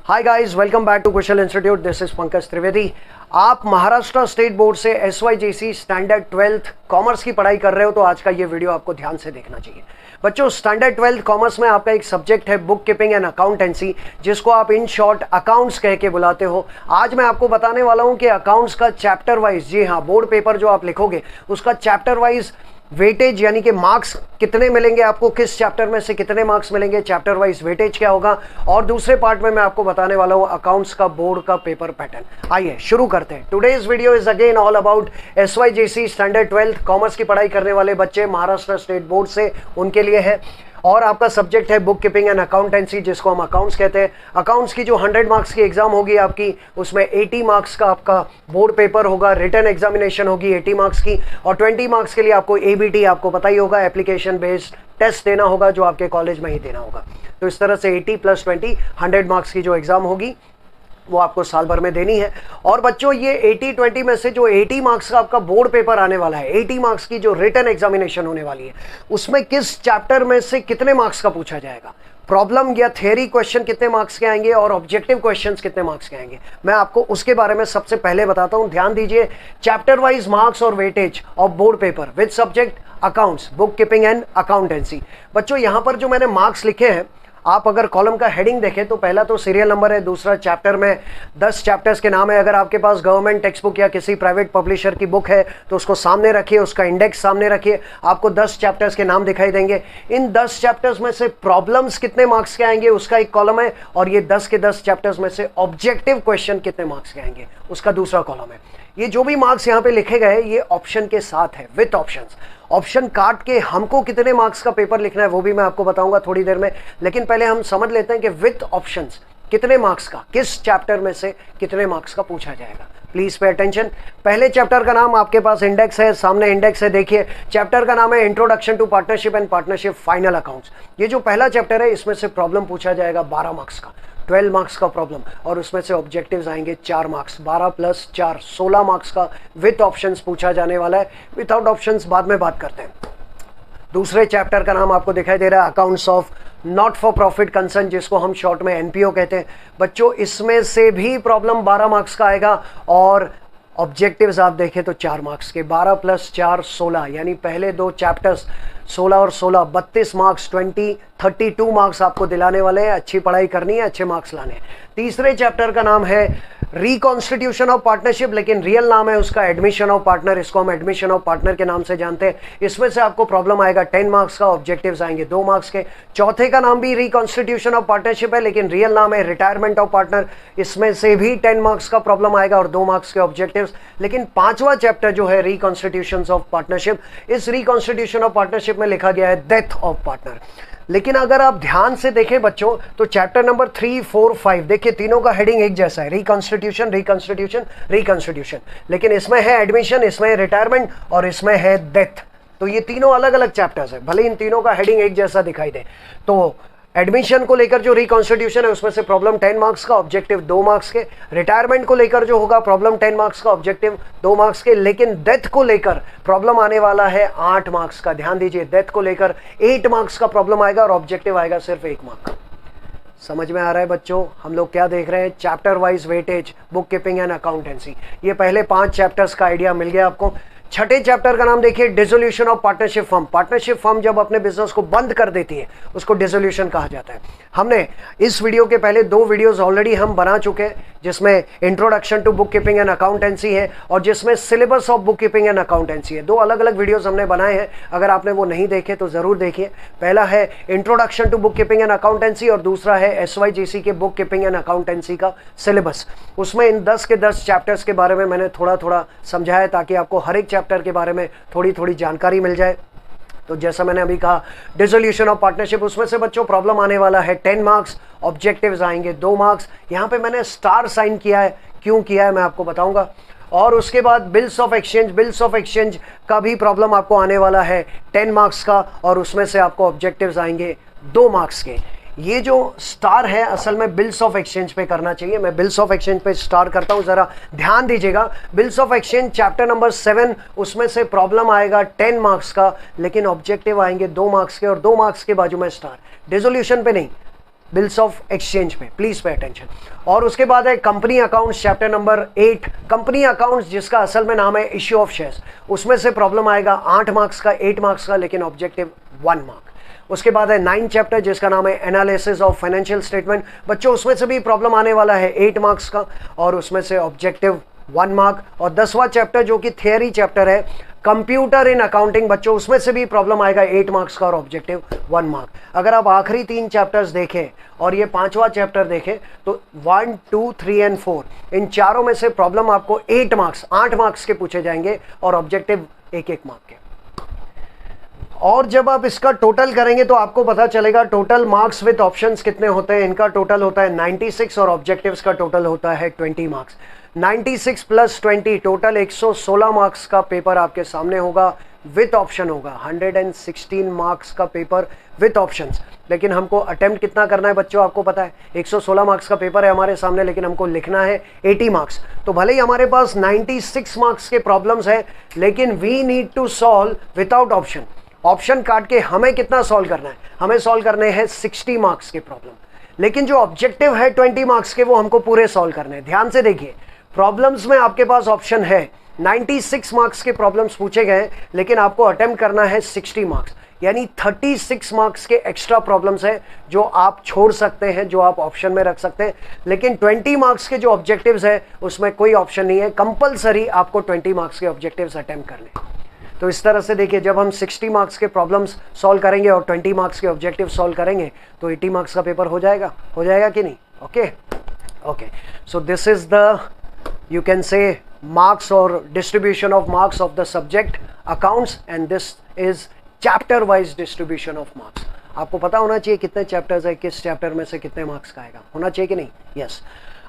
Hi guys, welcome back to Kushal institute. This is Pankaj Trivedi. आप Maharashtra state board से SYJC standard 12th commerce की पढ़ाई कर रहे हो तो आज का ये वीडियो आपको ध्यान से देखना चाहिए। बच्चों, स्टैंडर्ड 12th कॉमर्स में आपका एक सब्जेक्ट है बुक कीपिंग एंड अकाउंटेंसी, जिसको आप इन शॉर्ट अकाउंट्स कह के बुलाते हो। आज मैं आपको बताने वाला हूं कि अकाउंट्स का चैप्टर वाइज, जी हाँ, बोर्ड पेपर जो आप लिखोगे उसका चैप्टर वाइज वेटेज यानी कि मार्क्स कितने मिलेंगे आपको, किस चैप्टर में से कितने मार्क्स मिलेंगे, चैप्टर वाइज वेटेज क्या होगा, और दूसरे पार्ट में मैं आपको बताने वाला हूं अकाउंट्स का बोर्ड का पेपर पैटर्न। आइए शुरू करते हैं। Today's video is again all about SYJC standard 12th commerce की पढ़ाई करने वाले बच्चे महाराष्ट्र स्टेट बोर्ड से, उनके लिए है। और आपका सब्जेक्ट है बुक कीपिंग एंड अकाउंटेंसी, जिसको हम अकाउंट्स कहते हैं। अकाउंट्स की जो 100 मार्क्स की एग्जाम होगी आपकी, उसमें 80 मार्क्स का आपका बोर्ड पेपर होगा, रिटन एग्जामिनेशन होगी 80 मार्क्स की, और 20 मार्क्स के लिए आपको ABT, आपको पता ही होगा, एप्लीकेशन बेस्ड टेस्ट देना होगा जो आपके कॉलेज में ही देना होगा। तो इस तरह से 80 + 20 100 मार्क्स की जो एग्जाम होगी वो आपको साल भर में देनी है। और बच्चों, ये 80-20 में से जो 80 मार्क्स का आपका बोर्ड पेपर आने वाला है, 80 मार्क्स की जो रिटन एग्जामिनेशन होने वाली है, उसमें किस चैप्टर में से कितने मार्क्स का पूछा जाएगा, प्रॉब्लम या थियरी क्वेश्चन कितने मार्क्स के आएंगे और ऑब्जेक्टिव क्वेश्चंस कितने मार्क्स के आएंगे, मैं आपको उसके बारे में सबसे पहले बताता हूं। ध्यान दीजिए, चैप्टर वाइज मार्क्स और weightage of board paper with subject accounts, book keeping and accountancy. बच्चों, यहां पर जो मैंने मार्क्स लिखे हैं, आप अगर कॉलम का हेडिंग देखें तो पहला तो सीरियल नंबर है, दूसरा चैप्टर में 10 चैप्टर्स के नाम है। अगर आपके पास गवर्नमेंट टेक्स्ट बुक या किसी प्राइवेट पब्लिशर की बुक है तो उसको सामने रखिए, उसका इंडेक्स सामने रखिए, आपको 10 चैप्टर्स के नाम दिखाई देंगे। इन 10 चैप्टर्स में से प्रॉब्लम्स कितने मार्क्स के आएंगे उसका एक कॉलम है, और ये 10 के 10 चैप्टर्स में से ऑब्जेक्टिव क्वेश्चन कितने मार्क्स के आएंगे उसका दूसरा कॉलम है। ये जो भी मार्क्स यहाँ पे लिखे गए ये ऑप्शन के साथ है, विथ ऑप्शंस। ऑप्शन काट के हमको कितने मार्क्स का पेपर लिखना है वो भी मैं आपको बताऊंगा थोड़ी देर में, लेकिन पहले हम समझ लेते हैं कि विथ ऑप्शंस कितने मार्क्स का, किस चैप्टर में से कितने मार्क्स का पूछा जाएगा। Please pay attention. पहले चैप्टर का नाम आपके पास इंडेक्स है, सामने इंडेक्स है, देखिए चैप्टर का नाम है introduction to partnership and partnership final accounts. ये जो पहला चैप्टर है इसमें से प्रॉब्लम पूछा जाएगा 12 मार्क्स का, 12 मार्क्स का प्रॉब्लम, और उसमें से ऑब्जेक्टिव्स आएंगे 4 मार्क्स, 12 + 4 16 मार्क्स का विथ ऑप्शंस पूछा जाने वाला है। विदाउट ऑप्शंस बाद में बात करते हैं। दूसरे चैप्टर का नाम आपको दिखाई दे रहा है accounts of not for profit concern, जिसको हम शॉर्ट में NPO कहते हैं। बच्चों, इसमें से भी प्रॉब्लम 12 मार्क्स का आएगा, और ऑब्जेक्टिव्स आप देखें तो 4 मार्क्स के, 12 + 4 16, यानी पहले दो चैप्टर्स 16 और 16 32 मार्क्स, 32 मार्क्स आपको दिलाने वाले हैं। अच्छी पढ़ाई करनी है, अच्छे मार्क्स लाने हैं। तीसरे चैप्टर का नाम है रिकॉन्स्टिट्यूशन ऑफ पार्टनरशिप, लेकिन रियल नाम है उसका एडमिशन ऑफ पार्टनर, इसको हम एडमिशन ऑफ पार्टनर के नाम से जानते हैं। इसमें से आपको प्रॉब्लम आएगा 10 मार्क्स का, ऑब्जेक्टिव्स आएंगे 2 मार्क्स के। चौथे का नाम भी रिकॉन्स्टिट्यूशन ऑफ पार्टनरशिप है, लेकिन रियल नाम है रिटायरमेंट ऑफ पार्टनर, इसमें से भी 10 मार्क्स का प्रॉब्लम आएगा और 2 मार्क्स के ऑब्जेक्टिव्स। लेकिन पांचवा चैप्टर जो है रिकॉन्स्टिट्यूशन ऑफ पार्टनरशिप, इस रिकॉन्स्टिट्यूशन ऑफ पार्टनरशिप में लिखा गया है डेथ ऑफ पार्टनर। लेकिन अगर आप ध्यान से देखें बच्चों, तो चैप्टर नंबर 3, 4, 5 देखिए, तीनों का हेडिंग एक जैसा है, रिकॉन्स्टिट्यूशन रिकॉन्स्टिट्यूशन रिकॉन्स्टिट्यूशन, लेकिन इसमें है एडमिशन, इसमें है रिटायरमेंट और इसमें है डेथ। तो ये तीनों अलग अलग चैप्टर्स है, भले इन तीनों का हेडिंग एक जैसा दिखाई दे। तो एडमिशन को लेकर जो रिकॉन्स्टिट्यूशन है उसमें से प्रॉब्लम 10 मार्क्स का, ऑब्जेक्टिव 2 मार्क्स के। रिटायरमेंट को लेकर जो होगा प्रॉब्लम 10 मार्क्स का, ऑब्जेक्टिव 2 मार्क्स के। लेकिन डेथ को लेकर प्रॉब्लम आने वाला है 8 मार्क्स का। ध्यान दीजिए, डेथ को लेकर 8 मार्क्स का प्रॉब्लम आएगा और ऑब्जेक्टिव आएगा सिर्फ 1 मार्क का। समझ में आ रहा है बच्चों, हम लोग क्या देख रहे हैं? Chapter wise weightage, book keeping and accountancy. ये पहले 5 चैप्टर्स का आइडिया मिल गया आपको। छठे चैप्टर का नाम देखिए dissolution of partnership firm. Partnership firm जब अपने बिजनेस को बंद कर देती है उसको डिसोल्यूशन कहा जाता है। हमने इस वीडियो के पहले 2 वीडियोस ऑलरेडी हम बना चुके हैं, जिसमें introduction to book keeping and accountancy है और जिसमें syllabus of book keeping and accountancy है। 2 अलग अलग वीडियोस हमने बनाए हैं, अगर आपने वो नहीं देखे तो जरूर देखिए। पहला है introduction to book keeping and accountancy और दूसरा है SYJC के बुक कीपिंग एंड अकाउंटेंसी का सिलेबस। उसमें इन 10 के 10 चैप्टर्स के बारे में मैंने थोड़ा थोड़ा समझाया, ताकि आपको हर एक चैप्टर के बारे में थोड़ी थोड़ी जानकारी मिल जाए। तो जैसा मैंने अभी कहा, डिसोल्यूशन ऑफ पार्टनरशिप, उसमें से बच्चों प्रॉब्लम आने वाला है 10 मार्क्स, ऑब्जेक्टिव्स आएंगे 2 मार्क्स। यहाँ पे मैंने स्टार साइन किया है, क्यों किया है मैं आपको बताऊंगा। और उसके बाद bills of exchange, bills of exchange का भी प्रॉब्लम आपको आने वाला है 10 मार्क्स का, और उसमें से आपको ऑब्जेक्टिव्स आएंगे 2 मार्क्स के। ये जो स्टार है असल में बिल्स ऑफ एक्सचेंज पे करना चाहिए। मैं बिल्स ऑफ एक्सचेंज पे स्टार करता हूं, जरा ध्यान दीजिएगा। Bills of exchange chapter number 7, उसमें से प्रॉब्लम आएगा 10 मार्क्स का, लेकिन ऑब्जेक्टिव आएंगे 2 मार्क्स के, और 2 मार्क्स के बाजू में स्टार। डिसोल्यूशन पे नहीं, बिल्स ऑफ एक्सचेंज पे, प्लीज पे अटेंशन। और उसके बाद है company accounts chapter number 8, company accounts जिसका असल में नाम है इश्यू ऑफ शेयर्स, उसमें से प्रॉब्लम आएगा 8 मार्क्स का, 8 मार्क्स का, लेकिन ऑब्जेक्टिव 1 मार्क। उसके बाद है 9 चैप्टर जिसका नाम है एनालिसिस ऑफ फाइनेंशियल स्टेटमेंट, बच्चों उसमें से भी प्रॉब्लम आने वाला है 8 मार्क्स का, और उसमें से ऑब्जेक्टिव 1 मार्क। और 10वां चैप्टर जो कि थियरी चैप्टर है कंप्यूटर इन अकाउंटिंग, बच्चों उसमें से भी प्रॉब्लम आएगा 8 मार्क्स का और ऑब्जेक्टिव 1 मार्क। अगर आप आखिरी 3 चैप्टर्स देखें और ये 5वां चैप्टर देखें तो 1, 2, 3 एंड 4 इन चारों में से प्रॉब्लम आपको 8 मार्क्स के पूछे जाएंगे और ऑब्जेक्टिव 1-1 मार्क के। और जब आप इसका टोटल करेंगे तो आपको पता चलेगा टोटल मार्क्स विद ऑप्शंस कितने होते हैं। इनका टोटल होता है 96 और ऑब्जेक्टिव्स का टोटल होता है 20 मार्क्स। 96 प्लस 20 टोटल 116 मार्क्स का पेपर आपके सामने होगा, विथ ऑप्शन होगा 116 मार्क्स का पेपर विथ ऑप्शंस। लेकिन हमको अटेम्प्ट कितना करना है बच्चों, आपको पता है 116 मार्क्स का पेपर है हमारे सामने, लेकिन हमको लिखना है 80 मार्क्स। तो भले ही हमारे पास 96 मार्क्स के प्रॉब्लम्स हैं, लेकिन we need to solve without option. Option काट के हमें कितना सॉल्व करना है, हमें सॉल्व करने हैं 60 मार्क्स के प्रॉब्लम, लेकिन जो ऑब्जेक्टिव है 20 मार्क्स के वो हमको पूरे सॉल्व करने हैं। ध्यान से देखिए, प्रॉब्लम्स में आपके पास ऑप्शन है, 96 मार्क्स के प्रॉब्लम्स पूछे गए, लेकिन आपको अटेम्प्ट करना है 60 मार्क्स, यानी 36 मार्क्स के एक्स्ट्रा प्रॉब्लम्स हैं जो आप छोड़ सकते हैं, जो आप ऑप्शन में रख सकते हैं। लेकिन 20 मार्क्स के जो ऑब्जेक्टिव्स है उसमें कोई ऑप्शन नहीं है, कंपलसरी आपको 20 मार्क्स के ऑब्जेक्टिव्स अटेम्प्ट करने। तो इस तरह से देखिए, जब हम 60 मार्क्स के प्रॉब्लम्स सॉल्व करेंगे और 20 मार्क्स के ऑब्जेक्टिव सॉल्व करेंगे तो 80 मार्क्स का पेपर हो जाएगा कि नहीं? Okay, so this is the, you can say, marks or distribution of marks of the subject accounts, and this is chapter wise distribution of marks। आपको पता होना चाहिए कितने चैप्टर्स है, किस चैप्टर में से कितने मार्क्स का आएगा, होना चाहिए कि नहीं? यस।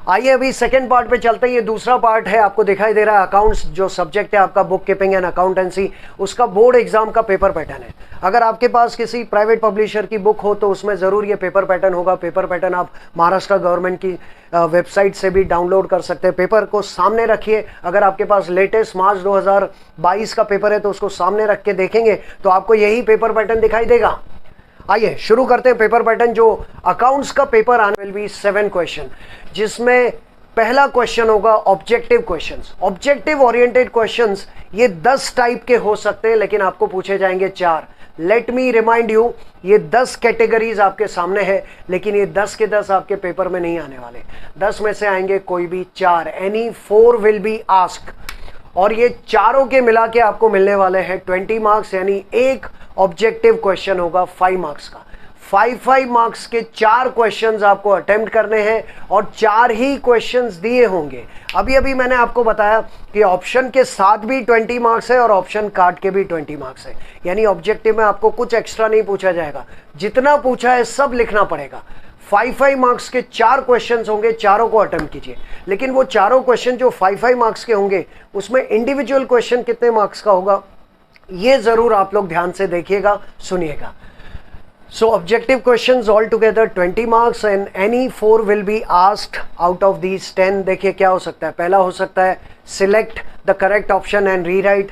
आइए अभी सेकंड पार्ट पे चलते हैं। ये दूसरा पार्ट है, आपको दिखाई दे रहा है अकाउंट्स, जो सब्जेक्ट है आपका बुक कीपिंग एंड अकाउंटेंसी, उसका बोर्ड एग्जाम का पेपर पैटर्न है। अगर आपके पास किसी प्राइवेट पब्लिशर की बुक हो तो उसमें ज़रूर ये पेपर पैटर्न होगा। पेपर पैटर्न आप महाराष्ट्र गवर्नमेंट की वेबसाइट से भी डाउनलोड कर सकते हैं। पेपर को सामने रखिए, अगर आपके पास लेटेस्ट मार्च 2022 का पेपर है तो उसको सामने रख के देखेंगे तो आपको यही पेपर पैटर्न दिखाई देगा। आइए शुरू करते हैं पेपर पैटर्न। जो अकाउंट्स का पेपर आने विल बी 7 क्वेश्चन, जिसमें पहला क्वेश्चन होगा objective questions. Objective oriented questions ये 10 टाइप के हो सकते हैं, लेकिन आपको पूछे जाएंगे 4। लेट मी रिमाइंड यू, ये 10 कैटेगरीज आपके सामने है, लेकिन ये 10 के 10 आपके पेपर में नहीं आने वाले। 10 में से आएंगे कोई भी 4, एनी 4 विल बी आस्क्ड, और ये चारों के मिला के आपको मिलने वाले हैं 20 मार्क्स, यानी एक ऑब्जेक्टिव क्वेश्चन होगा 5 मार्क्स का। 5 मार्क्स के 4 क्वेश्चंस आपको अटेम्प्ट करने हैं और 4 ही क्वेश्चंस दिए होंगे। अभी अभी मैंने आपको बताया कि ऑप्शन के साथ भी 20 मार्क्स है और ऑप्शन काट के भी 20 मार्क्स है, यानी ऑब्जेक्टिव में आपको कुछ एक्स्ट्रा नहीं पूछा जाएगा, जितना पूछा है सब लिखना पड़ेगा। 5 मार्क्स के 4 क्वेश्चंस होंगे, चारों को अटेम्प्ट कीजिए। लेकिन वो चारों क्वेश्चन जो 5 मार्क्स के होंगे उसमें इंडिविजुअल क्वेश्चन कितने मार्क्स का होगा ये जरूर आप लोग ध्यान से देखिएगा, सुनिएगा। So objective questions all together 20 marks and any 4 will be asked out of these 10। देखिए क्या हो सकता है। पहला हो सकता है select the correct option and rewrite।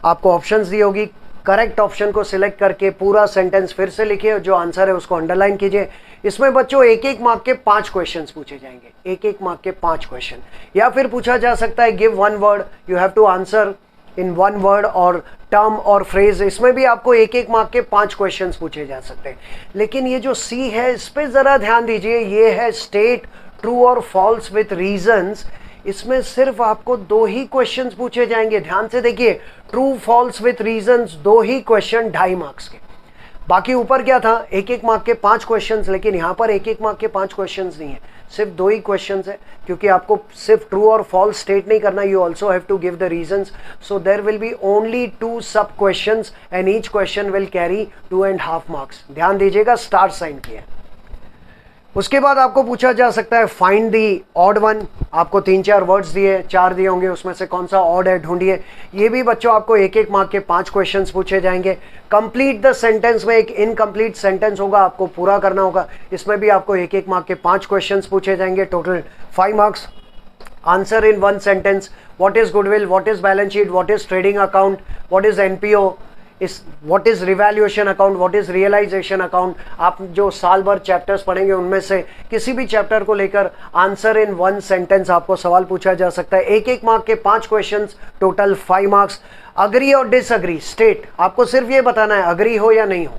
आपको ऑप्शंस दी होगी, करेक्ट ऑप्शन को सिलेक्ट करके पूरा सेंटेंस फिर से लिखिए, जो आंसर है उसको अंडरलाइन कीजिए। इसमें बच्चों 1-1 मार्क के 5 क्वेश्चंस पूछे जाएंगे, 1-1 मार्क के 5 क्वेश्चन। या फिर पूछा जा सकता है give 1 word, you have to answer in 1 word और टर्म और फ्रेज। इसमें भी आपको 1-1 मार्क के 5 क्वेश्चंस पूछे जा सकते हैं। लेकिन ये जो सी है इस पर जरा ध्यान दीजिए, ये है स्टेट ट्रू और फॉल्स विथ रीजंस। इसमें सिर्फ आपको 2 ही क्वेश्चंस पूछे जाएंगे। ध्यान से देखिए, ट्रू फॉल्स विथ रीजंस 2 ही क्वेश्चन 2.5 मार्क्स के। बाकी ऊपर क्या था, 1-1 मार्क के 5 क्वेश्चंस, लेकिन यहाँ पर 1-1 मार्क के 5 क्वेश्चंस नहीं है, सिर्फ 2 ही क्वेश्चंस है, क्योंकि आपको सिर्फ ट्रू और फॉल्स स्टेट नहीं करना, you also have to give the reasons. So there will be only 2 sub questions and each question will carry 2.5 marks. ध्यान दीजिएगा, स्टार साइन किया। उसके बाद आपको पूछा जा सकता है फाइंड दी ऑड वन। आपको 3-4 वर्ड्स दिए, 4 दिए होंगे, उसमें से कौन सा ऑड है ढूंढिए। ये भी बच्चों आपको 1-1 मार्क के 5 क्वेश्चंस पूछे जाएंगे। कंप्लीट द सेंटेंस में एक इनकम्प्लीट सेंटेंस होगा, आपको पूरा करना होगा। इसमें भी आपको 1-1 मार्क के 5 क्वेश्चंस पूछे जाएंगे, total 5 marks. Answer in 1 sentence, what is goodwill, what is balance sheet, what is trading account, what is NPO, इस what is revaluation account, what is realisation account, आप जो साल भर चैप्टर्स पढ़ेंगे उनमें से किसी भी चैप्टर को लेकर आंसर इन 1 सेंटेंस आपको सवाल पूछा जा सकता है। एक एक मार्क के 5 क्वेश्चंस, टोटल 5 मार्क्स। अग्री और डिसअग्री, स्टेट, आपको सिर्फ ये बताना है अग्री हो या नहीं हो,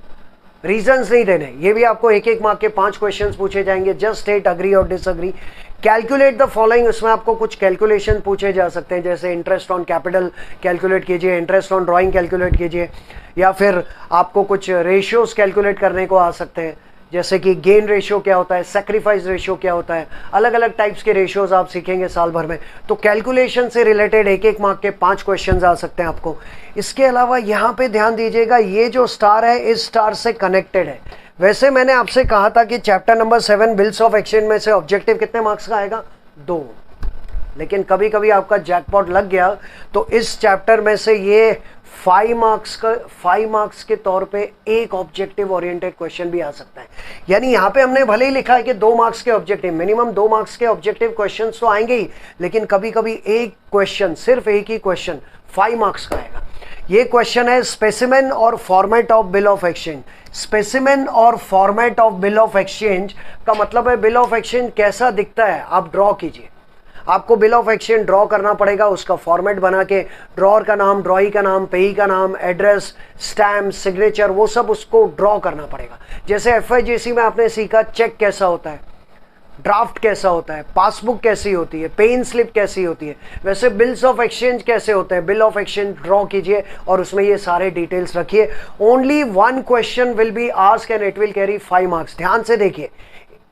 रीजंस नहीं देने। ये भी आपको एक एक मार्क के 5 क्वेश्चंस पूछे जाएंगे, जस्ट स्टेट अग्री और डिसअग्री। कैलकुलेट द फॉलोइंग, उसमें आपको कुछ कैलकुलेशन पूछे जा सकते हैं, जैसे इंटरेस्ट ऑन कैपिटल कैलकुलेट कीजिए, इंटरेस्ट ऑन ड्राइंग कैलकुलेट कीजिए, या फिर आपको कुछ रेशियोज कैलकुलेट करने को आ सकते हैं, जैसे कि गेन रेशियो क्या होता है, सेक्रीफाइस रेशियो क्या होता है, अलग अलग टाइप्स के रेशियोज आप सीखेंगे साल भर में। तो कैलकुलेशन से रिलेटेड एक एक मार्क के 5 क्वेश्चंस आ सकते हैं आपको। इसके अलावा यहाँ पे ध्यान दीजिएगा, ये जो स्टार है इस स्टार से कनेक्टेड है। वैसे मैंने आपसे कहा था कि chapter number 7 bills of exchange में से ऑब्जेक्टिव कितने मार्क्स का आएगा, 2, लेकिन कभी कभी आपका जैकपॉट लग गया तो इस चैप्टर में से ये 5 मार्क्स के तौर पे एक ऑब्जेक्टिव ओरिएंटेड क्वेश्चन भी आ सकता है। यानी यहाँ पे हमने भले ही लिखा है कि 2 मार्क्स के ऑब्जेक्टिव, मिनिमम 2 मार्क्स के ऑब्जेक्टिव क्वेश्चन तो आएंगे ही, लेकिन कभी कभी एक क्वेश्चन, सिर्फ एक ही क्वेश्चन 5 मार्क्स का आएगा। ये क्वेश्चन है स्पेसिमेन और format of bill of exchange. Specimen और format of bill of exchange का मतलब है बिल ऑफ एक्सचेंज कैसा दिखता है आप ड्रॉ कीजिए। आपको बिल ऑफ एक्सचेंज ड्रॉ करना पड़ेगा, उसका फॉर्मेट बना के, ड्रॉअर का नाम, ड्रॉई का नाम, पेई का नाम, एड्रेस, स्टैम्प, सिग्नेचर, वो सब उसको ड्रॉ करना पड़ेगा। जैसे एफआईजीसी में आपने सीखा चेक कैसा होता है, ड्राफ्ट कैसा होता है, पासबुक कैसी होती है, पेन स्लिप कैसी होती है, वैसे बिल्स ऑफ एक्सचेंज कैसे होते हैं। बिल ऑफ एक्सचेंज ड्रॉ कीजिए और उसमें ये सारे डिटेल्स रखिए। Only 1 question will be asked and it will carry 5 marks. ध्यान से देखिए,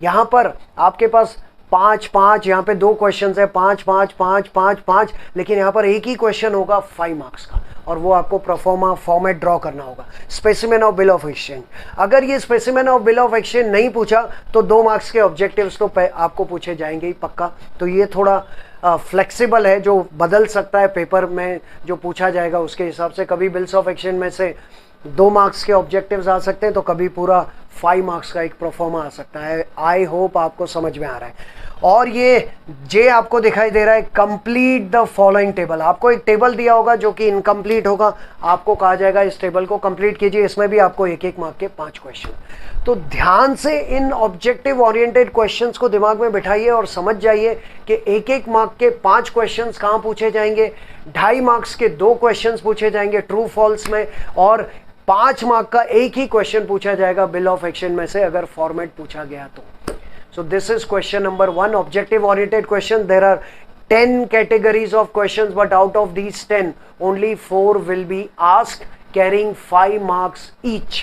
यहाँ पर आपके पास 5, यहाँ पे 2 क्वेश्चन है, 5, 5, 5, 5, 5, लेकिन यहाँ पर एक ही क्वेश्चन होगा 5 मार्क्स का, और वो आपको प्रोफॉर्मा फॉर्मेट ड्रॉ करना होगा। Specimen of bill of exchange, अगर ये specimen of bill of exchange नहीं पूछा तो 2 मार्क्स के ऑब्जेक्टिव्स तो आपको पूछे जाएंगे ही पक्का। तो ये थोड़ा फ्लेक्सिबल है, जो बदल सकता है पेपर में जो पूछा जाएगा उसके हिसाब से। कभी बिल्स ऑफ एक्सचेंज में से 2 मार्क्स के ऑब्जेक्टिव्स आ सकते हैं तो कभी पूरा 5 मार्क्स का एक प्रोफॉर्मा आ सकता है। आई होप आपको समझ में आ रहा है। और ये जे आपको दिखाई दे रहा है, कंप्लीट द फॉलोइंग टेबल। आपको एक टेबल दिया होगा जो कि इनकम्प्लीट होगा, आपको कहा जाएगा इस टेबल को कंप्लीट कीजिए। इसमें भी आपको एक एक मार्क के 5 क्वेश्चन। तो ध्यान से इन ऑब्जेक्टिव ओरिएंटेड क्वेश्चंस को दिमाग में बिठाइए और समझ जाइए कि एक एक मार्क के 5 क्वेश्चंस कहाँ पूछे जाएंगे। 2.5 मार्क्स के 2 क्वेश्चंस पूछे जाएंगे ट्रू फॉल्स में, और 5 मार्क का एक ही क्वेश्चन पूछा जाएगा बिल ऑफ एक्सचेंज में से, अगर फॉर्मेट पूछा गया तो। So this is question number 1, objective oriented question. There are 10 categories of questions, but out of these 10, only 4 will be asked, carrying 5 marks each.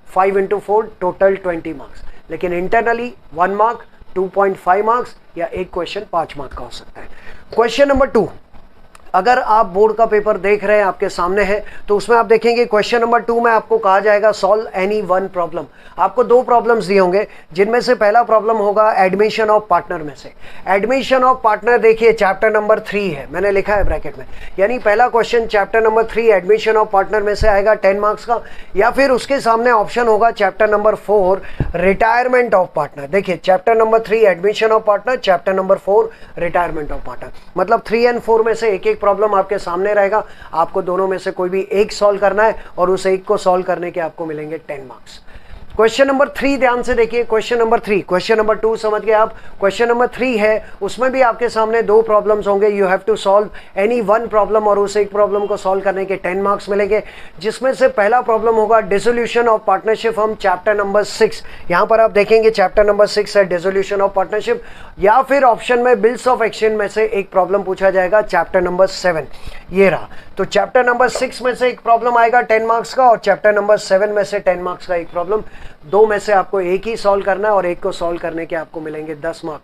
5 into 4, total 20 marks. लेकिन internally 1 mark, 2.5 marks, या एक question 5 mark का हो सकता है। Question number 2, अगर आप board का पेपर देख रहे हैं, आपके सामने है, तो उसमें आप देखेंगे क्वेश्चन नंबर 2 में आपको कहा जाएगा सॉल्व एनी 1 प्रॉब्लम। आपको 2 प्रॉब्लम्स दिए होंगे, जिनमें से पहला प्रॉब्लम होगा एडमिशन ऑफ पार्टनर में से। एडमिशन ऑफ पार्टनर देखिए चैप्टर नंबर 3 है, मैंने लिखा है ब्रैकेट में, यानी पहला question chapter number 3 admission of partner में से आएगा 10 मार्क्स का। या फिर उसके सामने ऑप्शन होगा chapter number 4 retirement of partner. देखिए chapter number 3 admission of partner, chapter number 4 retirement of partner. मतलब 3 और 4 में से एक एक प्रॉब्लम आपके सामने रहेगा, आपको दोनों में से कोई भी एक सॉल्व करना है, और उस एक को सॉल्व करने के आपको मिलेंगे 10 मार्क्स। क्वेश्चन नंबर 3 ध्यान से देखिए, क्वेश्चन नंबर 3, क्वेश्चन नंबर 2 समझ गए आप, क्वेश्चन नंबर 3 है, उसमें भी आपके सामने 2 प्रॉब्लम्स होंगे। You have to solve any 1 problem, और उस एक प्रॉब्लम को सॉल्व करने के 10 मार्क्स मिलेंगे, जिसमें से पहला प्रॉब्लम होगा dissolution of partnership from chapter number 6। यहां पर आप देखेंगे चैप्टर नंबर 6 है डिसोल्यूशन ऑफ पार्टनरशिप, या फिर ऑप्शन में बिल्स ऑफ एक्सचेंज में से एक प्रॉब्लम पूछा जाएगा चैप्टर नंबर 7, ये रहा। तो चैप्टर नंबर 6 में से एक प्रॉब्लम आएगा 10 मार्क्स का, और चैप्टर नंबर 7 में से 10 मार्क्स का एक प्रॉब्लम। 2 में से आपको एक ही सॉल्व करना है, और एक को सॉल्व करने के आपको मिलेंगे 10 मार्क।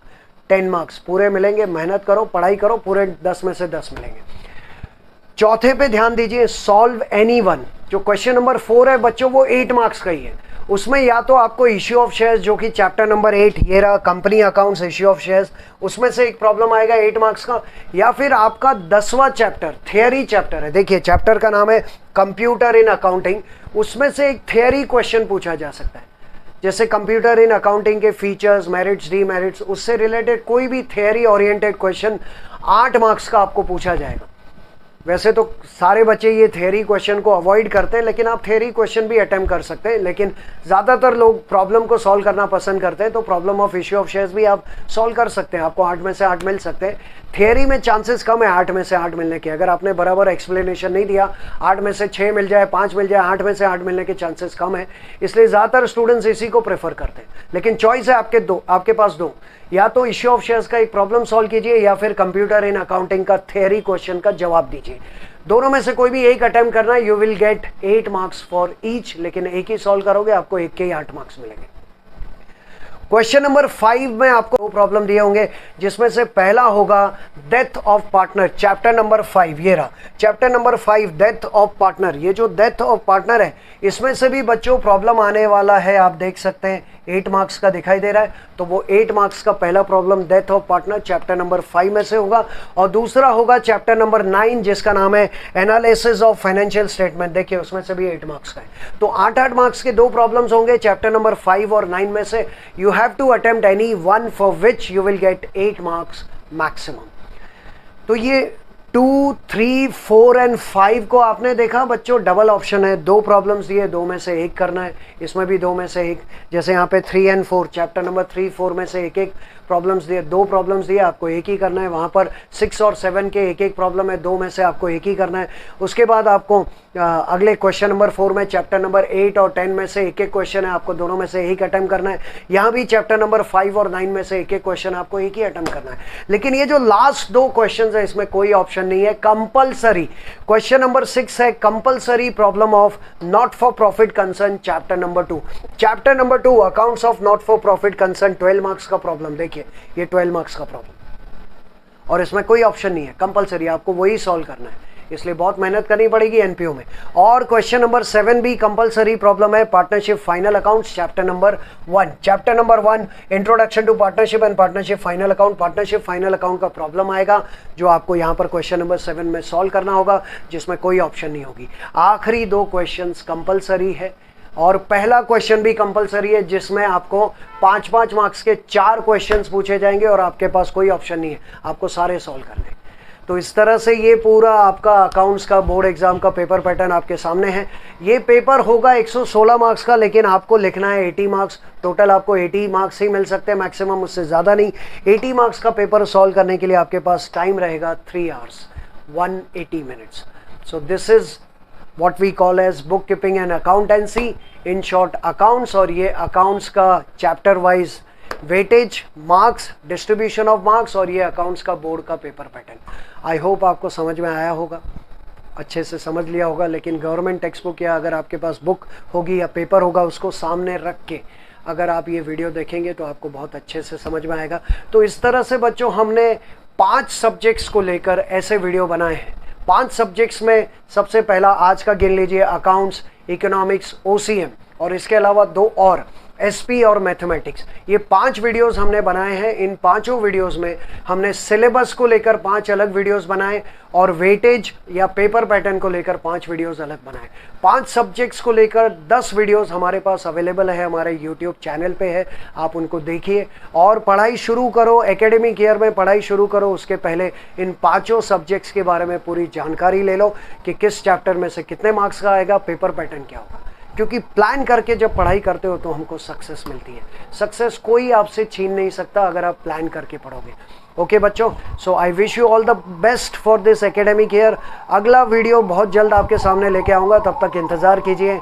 10 मार्क्स पूरे मिलेंगे, मेहनत करो, पढ़ाई करो, पूरे 10 में से 10 मिलेंगे। चौथे पे ध्यान दीजिए, सॉल्व एनी 1। जो क्वेश्चन नंबर 4 है बच्चों, वो 8 मार्क्स का ही है। उसमें या तो आपको इश्यू ऑफ शेयर्स, जो कि चैप्टर नंबर 8 ये रहा, company accounts, issue of shares, उसमें से एक प्रॉब्लम आएगा 8 मार्क्स का, या फिर आपका 10वां चैप्टर थियरी चैप्टर है। देखिए चैप्टर का नाम है कंप्यूटर इन अकाउंटिंग, उसमें से एक थियरी क्वेश्चन पूछा जा सकता है, जैसे कंप्यूटर इन अकाउंटिंग के फीचर्स, मेरिट्स, डीमेरिट्स, उससे रिलेटेड कोई भी थियरी ओरिएंटेड क्वेश्चन 8 मार्क्स का आपको पूछा जाएगा। वैसे तो सारे बच्चे ये थ्योरी क्वेश्चन को अवॉइड करते हैं, लेकिन आप थ्योरी क्वेश्चन भी अटेम्प्ट कर सकते हैं, लेकिन ज़्यादातर लोग प्रॉब्लम को सॉल्व करना पसंद करते हैं, तो problem of issue of shares भी आप सॉल्व कर सकते हैं, आपको 8 में से 8 मिल सकते हैं। थ्योरी में चांसेस कम है 8 में से 8 मिलने के, अगर आपने बराबर एक्सप्लेनेशन नहीं दिया 8 में से 6 मिल जाए, 5 मिल जाए, 8 में से 8 मिलने के चांसेस कम है, इसलिए ज़्यादातर स्टूडेंट्स इसी को प्रेफर करते हैं। लेकिन चॉइस है आपके पास दो, या तो इश्यू ऑफ शेयर्स का एक प्रॉब्लम सॉल्व कीजिए या फिर कंप्यूटर इन अकाउंटिंग का थ्योरी क्वेश्चन का जवाब दीजिए। दोनों में से कोई भी एक अटेम्प्ट करना है, you will get 8 marks for each, लेकिन एक ही सॉल्व करोगे आपको एक के ही 8 मार्क्स मिलेंगे। क्वेश्चन नंबर 5 में आपको दो प्रॉब्लम दिए होंगे, जिसमें से पहला होगा death of partner, chapter number 5, ये रहा chapter number 5, death of partner. ये जो डेथ ऑफ पार्टनर है, इसमें से भी बच्चों प्रॉब्लम आने वाला है, आप देख सकते हैं 8 मार्क्स का दिखाई दे रहा है, तो वो 8 मार्क्स का पहला problem death of partner chapter number 5 में से होगा। और दूसरा होगा चैप्टर नंबर 9, जिसका नाम है एनालिसिस ऑफ फाइनेंशियल स्टेटमेंट। देखिए उसमें से भी 8 मार्क्स का है, तो 8-8 मार्क्स के दो प्रॉब्लम्स होंगे चैप्टर नंबर 5 और 9 में से। You have to attempt any one for which you will get 8 marks maximum. तो ये 2, 3, 4 एंड 5 को आपने देखा बच्चों, डबल ऑप्शन है, दो प्रॉब्लम्स दिए, दो में से एक करना है, इसमें भी दो में से एक। जैसे यहाँ पे 3 एंड 4, चैप्टर नंबर 3, 4 में से एक एक प्रॉब्लम्स दिए, दो प्रॉब्लम्स दिए, आपको एक ही करना है। वहाँ पर 6 और 7 के एक एक प्रॉब्लम है, दो में से आपको एक ही करना है। उसके बाद आपको अगले क्वेश्चन नंबर 4 में चैप्टर नंबर 8 और 10 में से एक एक क्वेश्चन है, आपको दोनों में से एक अटेम्प्ट करना है। यहाँ भी चैप्टर नंबर 5 और 9 में से एक एक क्वेश्चन आपको एक ही अटेम्प्ट करना है। लेकिन ये जो लास्ट दो क्वेश्चन है, इसमें कोई ऑप्शन नहीं है, कंपलसरी। क्वेश्चन नंबर 6 है compulsory problem of not for profit concern chapter number 2। Chapter number 2 accounts of not for profit concern 12 marks का प्रॉब्लम। देखिए ये 12 मार्क्स का प्रॉब्लम, और इसमें कोई ऑप्शन नहीं है, कंपलसरी आपको वही सॉल्व करना है, इसलिए बहुत मेहनत करनी पड़ेगी एनपीओ में। और क्वेश्चन नंबर 7 भी कंपलसरी प्रॉब्लम है, partnership final accounts chapter number 1। Chapter number 1 introduction to partnership and partnership final account. Partnership final account का प्रॉब्लम आएगा, जो आपको यहाँ पर क्वेश्चन नंबर 7 में सॉल्व करना होगा, जिसमें कोई ऑप्शन नहीं होगी। आखिरी दो क्वेश्चंस कंपलसरी है, और पहला क्वेश्चन भी कंपलसरी है, जिसमें आपको 5-5 मार्क्स के 4 क्वेश्चंस पूछे जाएंगे, और आपके पास कोई ऑप्शन नहीं है, आपको सारे सॉल्व करने। तो इस तरह से ये पूरा आपका अकाउंट्स का बोर्ड एग्जाम का पेपर पैटर्न आपके सामने है। ये पेपर होगा 116 मार्क्स का, लेकिन आपको लिखना है 80 मार्क्स। टोटल आपको 80 मार्क्स ही मिल सकते हैं मैक्सिमम, उससे ज़्यादा नहीं। 80 मार्क्स का पेपर सॉल्व करने के लिए आपके पास टाइम रहेगा 3 hours 180 minutes. So this is what we call as bookkeeping and accountancy, in short accounts। और ये accounts का chapter wise weightage, marks, distribution of marks, और ये अकाउंट्स का बोर्ड का पेपर पैटर्न। आई होप आपको समझ में आया होगा, अच्छे से समझ लिया होगा। लेकिन गवर्नमेंट टेक्स्ट बुक या अगर आपके पास बुक होगी या पेपर होगा, उसको सामने रख के अगर आप ये वीडियो देखेंगे तो आपको बहुत अच्छे से समझ में आएगा। तो इस तरह से बच्चों हमने 5 सब्जेक्ट्स को लेकर ऐसे वीडियो बनाए हैं। 5 सब्जेक्ट्स में सबसे पहला आज का गिन लीजिए अकाउंट्स, इकोनॉमिक्स, ओसीएम, और इसके अलावा 2 और एसपी और मैथमेटिक्स। ये 5 वीडियोस हमने बनाए हैं। इन 5 वीडियोस में हमने सिलेबस को लेकर 5 अलग वीडियोस बनाए, और वेटेज या पेपर पैटर्न को लेकर 5 वीडियोस अलग बनाए। 5 सब्जेक्ट्स को लेकर 10 वीडियोस हमारे पास अवेलेबल है, हमारे यूट्यूब चैनल पे है, आप उनको देखिए और पढ़ाई शुरू करो। एकेडमिक ईयर में पढ़ाई शुरू करो, उसके पहले इन 5 सब्जेक्ट्स के बारे में पूरी जानकारी ले लो कि किस चैप्टर में से कितने मार्क्स का आएगा, पेपर पैटर्न क्या होगा। क्योंकि प्लान करके जब पढ़ाई करते हो तो हमको सक्सेस मिलती है। सक्सेस कोई आपसे छीन नहीं सकता अगर आप प्लान करके पढ़ोगे। ओके बच्चों, so I wish you all the best for this academic year. अगला वीडियो बहुत जल्द आपके सामने लेके आऊँगा, तब तक इंतज़ार कीजिए।